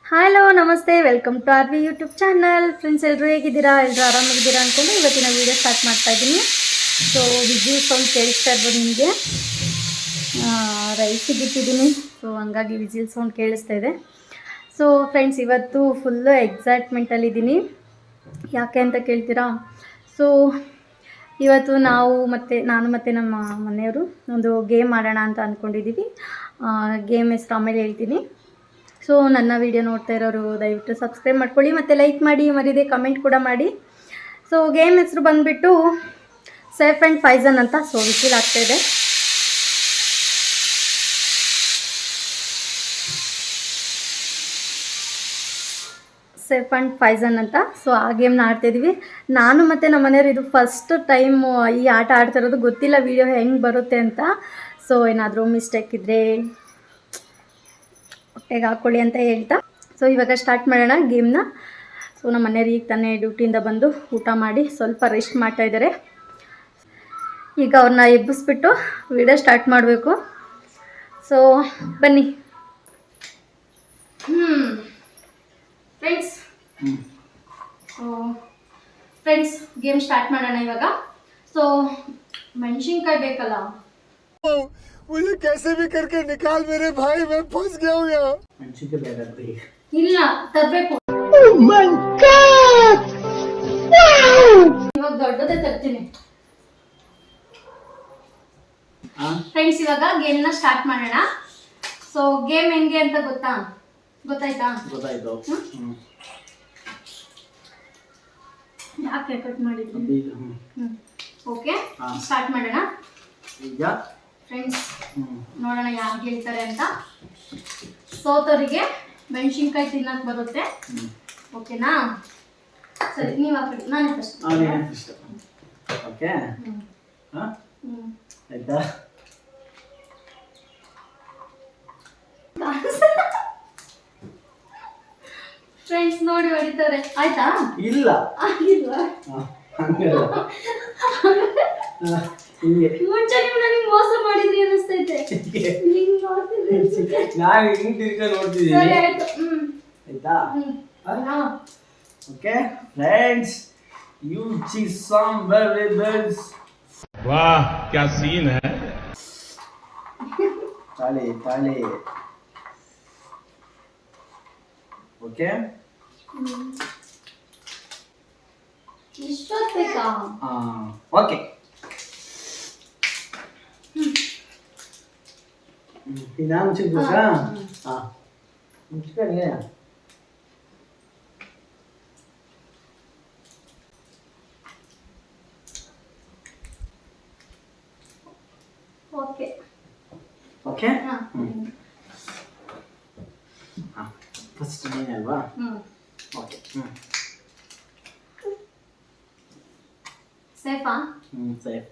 Hello namaste, welcome to R V YouTube channel. Friends, ಎಲ್ಲರೂ ಹೇಗಿದ್ದೀರಾ? ಎಲ್ಲರೂ ಆರಾಮಾಗಿದ್ದೀರಾ ಅಂದ್ಕೊಂಡು ಇವತ್ತಿನ ವೀಡಿಯೋ ಸ್ಟಾರ್ಟ್ ಮಾಡ್ತಾ ಇದ್ದೀನಿ. ಸೊ ವಿಜಿಲ್ ಸೌಂಡ್ ಕೇಳಿಸ್ತಾ ಇರ್ಬೋದು ನಿಮಗೆ. ರೈಸಿಗೆ ಇಟ್ಟಿದ್ದೀನಿ, ಸೊ ಹಂಗಾಗಿ ವಿಜಿಲ್ ಸೌಂಡ್ ಕೇಳಿಸ್ತಾ ಇದೆ. ಸೊ ಫ್ರೆಂಡ್ಸ್, ಇವತ್ತು ಫುಲ್ಲು ಎಕ್ಸೈಟ್ಮೆಂಟಲ್ಲಿದ್ದೀನಿ. ಯಾಕೆ ಅಂತ ಕೇಳ್ತೀರಾ? ಸೊ ಇವತ್ತು ನಾನು ಮತ್ತು ನಮ್ಮ ಮನೆಯವರು ಒಂದು ಗೇಮ್ ಆಡೋಣ ಅಂತ ಅಂದ್ಕೊಂಡಿದ್ದೀವಿ. ಗೇಮ್ ಹೆಸರು ಆಮೇಲೆ ಹೇಳ್ತೀನಿ. ಸೊ ನನ್ನ ವೀಡಿಯೋ ನೋಡ್ತಾ ಇರೋರು ದಯವಿಟ್ಟು ಸಬ್ಸ್ಕ್ರೈಬ್ ಮಾಡ್ಕೊಳ್ಳಿ ಮತ್ತು ಲೈಕ್ ಮಾಡಿ, ಮರಿದೆ ಕಮೆಂಟ್ ಕೂಡ ಮಾಡಿ. ಸೊ ಗೇಮ್ ಹೆಸರು ಬಂದುಬಿಟ್ಟು ಸೇಫ್ ಆ್ಯಂಡ್ ಫೈಸನ್ ಅಂತ. ಸೊ ವಿಸಿಲ್ ಆಗ್ತಾಯಿದೆ. ಸೇಫ್ ಆ್ಯಂಡ್ ಫೈಸನ್ ಅಂತ. ಸೊ ಆ ಗೇಮ್ನ ಆಡ್ತಾಯಿದ್ದೀವಿ. ನಾನು ಮತ್ತು ನಮ್ಮ ಮನೆಯವರು ಇದು ಫಸ್ಟ್ ಟೈಮು ಈ ಆಟ ಆಡ್ತಿರೋದು. ಗೊತ್ತಿಲ್ಲ ವಿಡಿಯೋ ಹೆಂಗೆ ಬರುತ್ತೆ ಅಂತ. ಸೊ ಏನಾದರೂ ಮಿಸ್ಟೇಕ್ ಇದ್ದರೆ ಹೊಟ್ಟೆಗೆ ಹಾಕ್ಕೊಳ್ಳಿ ಅಂತ ಹೇಳ್ತಾ, ಸೊ ಇವಾಗ ಸ್ಟಾರ್ಟ್ ಮಾಡೋಣ ಗೇಮ್ನ. ಸೊ ನಮ್ಮ ಮನೆಯವರು ಈಗ ತಾನೇ ಡ್ಯೂಟಿಯಿಂದ ಬಂದು ಊಟ ಮಾಡಿ ಸ್ವಲ್ಪ ರೆಸ್ಟ್ ಮಾಡ್ತಾಯಿದ್ದಾರೆ. ಈಗ ಅವ್ರನ್ನ ಎಬ್ಬಿಸ್ಬಿಟ್ಟು ವಿಡಿಯೋ ಸ್ಟಾರ್ಟ್ ಮಾಡಬೇಕು. ಸೊ ಬನ್ನಿ. ಫ್ರೆಂಡ್ಸ್ ಗೇಮ್ ಸ್ಟಾರ್ಟ್ ಮಾಡೋಣ ಇವಾಗ. ಸೊ ಮೆಣಸಿನ್ಕಾಯಿ ಬೇಕಲ್ಲ, मुझे कैसे भी करके निकाल मेरे भाई, मैं फंस गया हूँ यहाँ। ಇಲ್ಲ ತರಬೇಕು. ಇವಾಗ ದೊಡ್ಡದೇ ತರ್ತೀನಿ. ಫ್ರೆಂಡ್ಸ್, ಇವಾಗ ಗೇಮ್ನ ಸ್ಟಾರ್ಟ್ ಮಾಡೋಣ. ಸೊ ಗೇಮ್ ಹೆಂಗೆ ಅಂತ ಗೊತ್ತಾಯ್ತಾ? ಯಾಕೆ ಕಟ್ ಮಾಡಿದ್ವಿ? ಓಕೆ, ಸ್ಟಾರ್ಟ್ ಮಾಡೋಣ ಫ್ರೆಂಡ್ಸ್. ನೋಡೋಣ ಯಾರು ಗೆಲ್ತಾರೆ ಅಂತ. ಸೋತವರಿಗೆ ಮೆಣಸಿನ್ಕಾಯಿ ತಿನ್ನಕ್ ಬರುತ್ತೆ. ಓಕೆನಾ? ಸರಿ, ನೀವು ಹಾಕಿ. ನಾನೇ ಫಸ್ಟ್. ಓಕೆ, ಆಯ್ತಾ? ಫ್ರೆಂಡ್ಸ್ ನೋಡಿ ಹೊಡಿತಾರೆ. ಆಯ್ತಾ? ಇಲ್ಲ, ಮುಂಚೆ ನೀವು ನನಗೆ ಮೋಸ ಮಾಡಿದ್ರಿ ಅನಿಸ್ತೈತೆ. ನಾನು ಹಿಂಗ್ ತಿರ್ಗ ನೋಡ್ತಿದ್ದೀನಿ. ಸರಿ ಆಯ್ತು. ಆಯ್ತಾ? Okay friends, you cheese some vegetables. वाह क्या सीन है. ತಾಳಿ ಓಕೆ. ಇಷ್ಟೊತ್ತು ಬೇಕಾ? ಓಕೆ. ನಾನು ಮುಚ್ಚಿದ್ಬೇಕಾ? ಮುಚ್ಚಿಕೊಳ್ಳಿ. ಓಕೆ ಓಕೆ, ಫಸ್ಟ್ ನೀನೇ ಅಲ್ವಾ? ಓಕೆ. ಸೇಫಾ? ಸೇಫ್.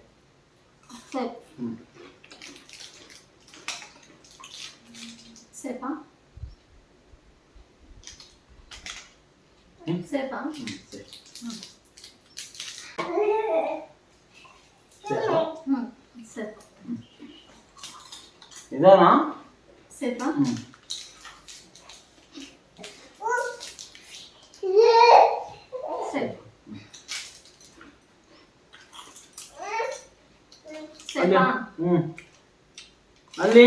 ಸೇಫ್. ಸೇಫಾ? ಸೇಫಾ? ಸೇಫ್. ಸೇಫ್. ಇದಾನಾ? ಸೇಫಾ? ಸೇಫ್. ಸೇಫಾ? ಅಲ್ಲಿ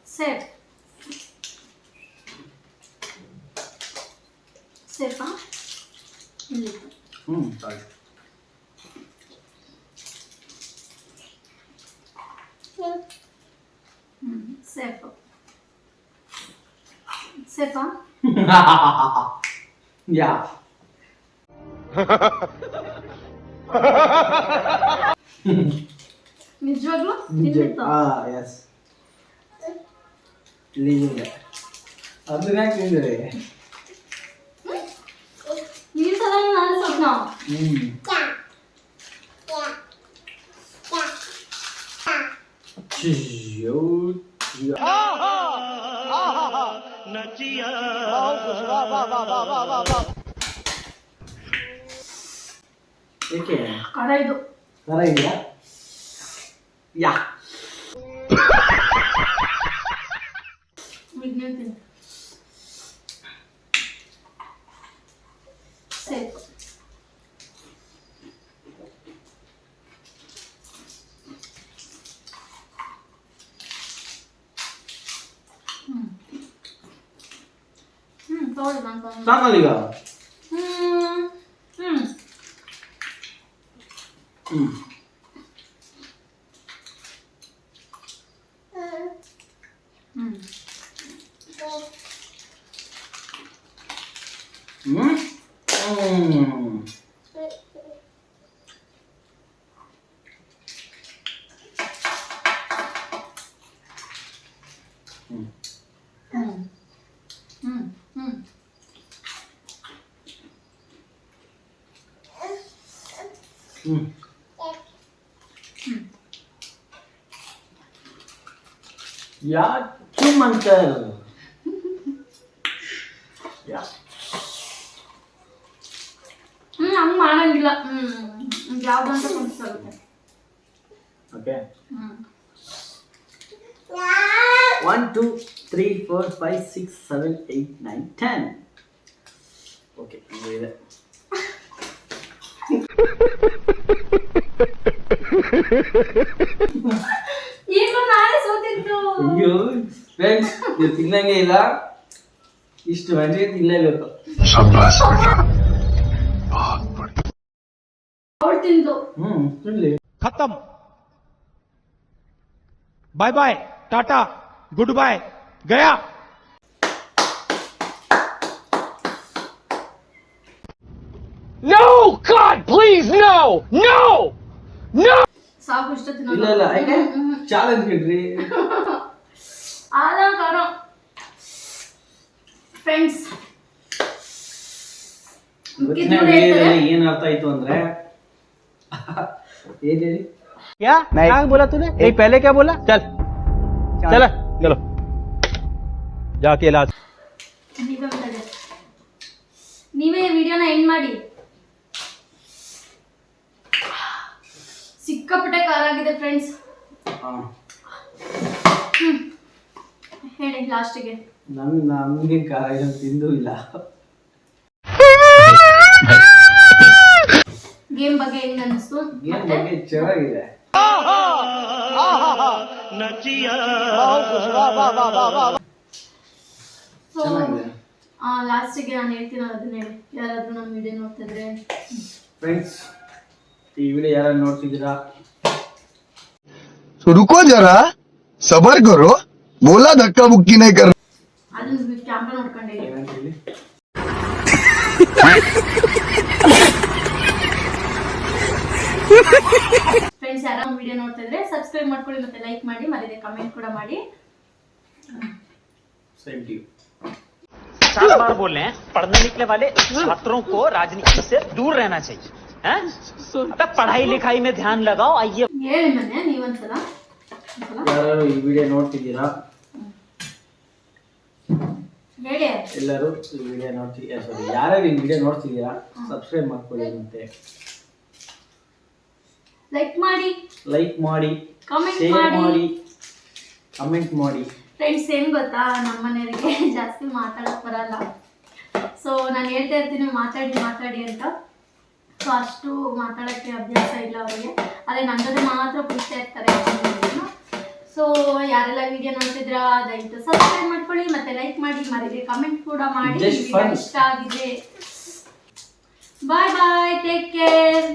ಸೇಫ್. ಸೇಫಾ? ಇಲ್ಲಿ. ಸಾರಿ. ಸೇಫ್. ಸೇಫಾ? ಯಾ. ನಿಜವಾಗ್ಲೂ? ಎಸ್. ಇಲ್ಲಿದೆ. ಅದನ್ನ ಯಾಕೆ ತಿಂದರೆ? ಈ ಸಲ ನಾನು ಸ್ವಪ್ನ. ಏಕೆ? ಖಾರ ಇದು. ಖಾರ ಇದೆಯಾ? ಯಾ ಸರಿ. ಸಾಕಲ್ಲ ಈಗ? ಯಾ ಚುಮ್ಮಂತರ್ ಯಾ ಹಂಗೆ ಮಾಡಂಗಿಲ್ಲ. ಯಾವ್ದಂತ ಕನ್ಸಾಗುತ್ತೆ. ಓಕೆ 1 2 3 4 5 6 7 8 9 10 ಓಕೆ ಇದೆ. ಈಗ ನಾಳೆ ಸೋತಿದ್ದು. ಅಯ್ಯೋ ಫ್ರೆಂಡ್ಸ್, ನೀವು ತಿನ್ನಂಗೆ ಇಲ್ಲ, ಇಷ್ಟು ಮಂದಿ ತಿನ್ನಲೇಬೇಕು. ಅವಳು ತಿಂದು. ತಿನ್ಲಿ. खत्म bye bye tata good bye गया No God please no no no ಸಾಕು ಇಷ್ಟ ತಿನ್ನೋದು. ಇಲ್ಲ ಇಲ್ಲ ಯಾಕೆ ಚಾಲೆಂಜ್ ಇಡ್ರಿ. ಆಲಂಕಾರ ಫ್ರೆಂಡ್ಸ್ ಇವತ್ತಿನ ವಿಡಿಯೋದಲ್ಲಿ ಏನ್ ಅರ್ಥ ಆಯ್ತು ಅಂದ್ರೆ ಏನ್ ಹೇಳಿ? क्या क्या बोला तूने? एक पहले क्या बोला? चल चल चलो जाके इलाज. ನೀವೇ ವಿಡಿಯೋನ ಎಂಡ್ ಮಾಡಿ. ಸಿಕ್ಕಾಪಟ್ಟೆ ಖಾರ ಆಗಿದೆ ಫ್ರೆಂಡ್ಸ್. ಹೇಳಿ ಲಾಸ್ಟಿಗೆ. ನಮ್ಗೆ ಖಾರ ಏನು ತಿಂದು ಇಲ್ಲ. ಗೇಮ್ ಬಗ್ಗೆ ಹೆಂಗ್ ಅನಿಸ್ತು? ಗೇಮ್ ಬಗ್ಗೆ ಚೆನ್ನಾಗಿದೆ. ಸೊ ಲಾಸ್ಟಿಗೆ ನಾನು ಹೇಳ್ತೀನಿ ಅದನ್ನ ಹೇಳಿ. ಯಾರಾದ್ರೂ ನಮ್ಮ ವಿಡಿಯೋ ನೋಡ್ತಿದ್ರೆ ಫ್ರೆಂಡ್ಸ್, ಈ ವಿಡಿಯೋ ಯಾರು ನೋಡ್ತಿದ್ದೀರಾ? तो रुको जरा, सबर करो, बोला धक्का मुक्की नहीं कर. ಅದನ್ನ ಕ್ಯಾಮ್ರಾ ನೋಡ್ಕೊಂಡೆ ಏನಂತ ಹೇಳಿ? ಫ್ರೆಂಡ್ಸ್, ಯಾರು ನಮ್ಮ ವಿಡಿಯೋ ನೋಡ್ತಿದ್ರೆ ಸಬ್ಸ್ಕ್ರೈಬ್ ಮಾಡ್ಕೊಳ್ಳಿ, ಮತ್ತೆ ಲೈಕ್ ಮಾಡಿ, ಮರಿದೆ ಕಮೆಂಟ್ ಕೂಡ ಮಾಡಿ. Same to you. 7 बार बोल रहे हैं पढ़ने निकले वाले छात्रों को राजनीति से दूर रहना चाहिए हैं? अबे पढ़ाई लिखाई में ध्यान लगाओ. आइए ಹೇಳಿ ಮನೆ ನೀವಂತಲ್ಲ ಯಾರು ಈ ವಿಡಿಯೋ ನೋಡ್ತಿದ್ದೀರಾ? ಹೇಳಿ. ಎಲ್ಲರೂ ಈ ವಿಡಿಯೋ ನೋಡ್ತಿದ್ದೀರಾ? ಸಾರಿ, ಯಾರ್ಯಾರು ಈ ವಿಡಿಯೋ ನೋಡ್ತಿದ್ದೀರಾ ಸಬ್ಸ್ಕ್ರೈಬ್ ಮಾಡ್ಕೊಳ್ಳಿ, ಮತ್ತೆ ಲೈಕ್ ಮಾಡಿ, ಕಮೆಂಟ್ Comment ಮಾಡಿ. ಕಮೆಂಟ್ ಮಾಡಿ. ಫ್ರೆಂಡ್ಸ್, ಏನ್ ಗೊತ್ತಾ, ನಮ್ಮ ಮನೆಯವರಿಗೆ ಜಾಸ್ತಿ ಮಾತಾಡಕ್ ಬರಲ್ಲ. ಸೊ ನಾನು ಹೇಳ್ತಾ ಇರ್ತೀನಿ ಮಾತಾಡಿ ಅಂತ. ಸೊ ಅಷ್ಟು ಮಾತಾಡೋಕ್ಕೆ ಅಭ್ಯಾಸ ಇಲ್ಲ ಅವರಿಗೆ. ಅದೇ ನನ್ನ ಜೊತೆ ಮಾತ್ರ ಕುಡಿತಾ ಇರ್ತಾರೆ. ಸೊ ಯಾರೆಲ್ಲ ವಿಡಿಯೋ ನೋಡ್ತಿದ್ರಾ ದಯವಿಟ್ಟು ಸಬ್ಸ್ಕ್ರೈಬ್ ಮಾಡ್ಕೊಳ್ಳಿ, ಮತ್ತೆ ಲೈಕ್ ಮಾಡಿ, ಮರಿದೆ ಕಮೆಂಟ್ ಕೂಡ ಮಾಡಿ. Just fun. ಇಷ್ಟ ಆಗಿದೆ. ಬಾಯ್ ಬಾಯ್, ಟೇಕ್ ಕೇರ್.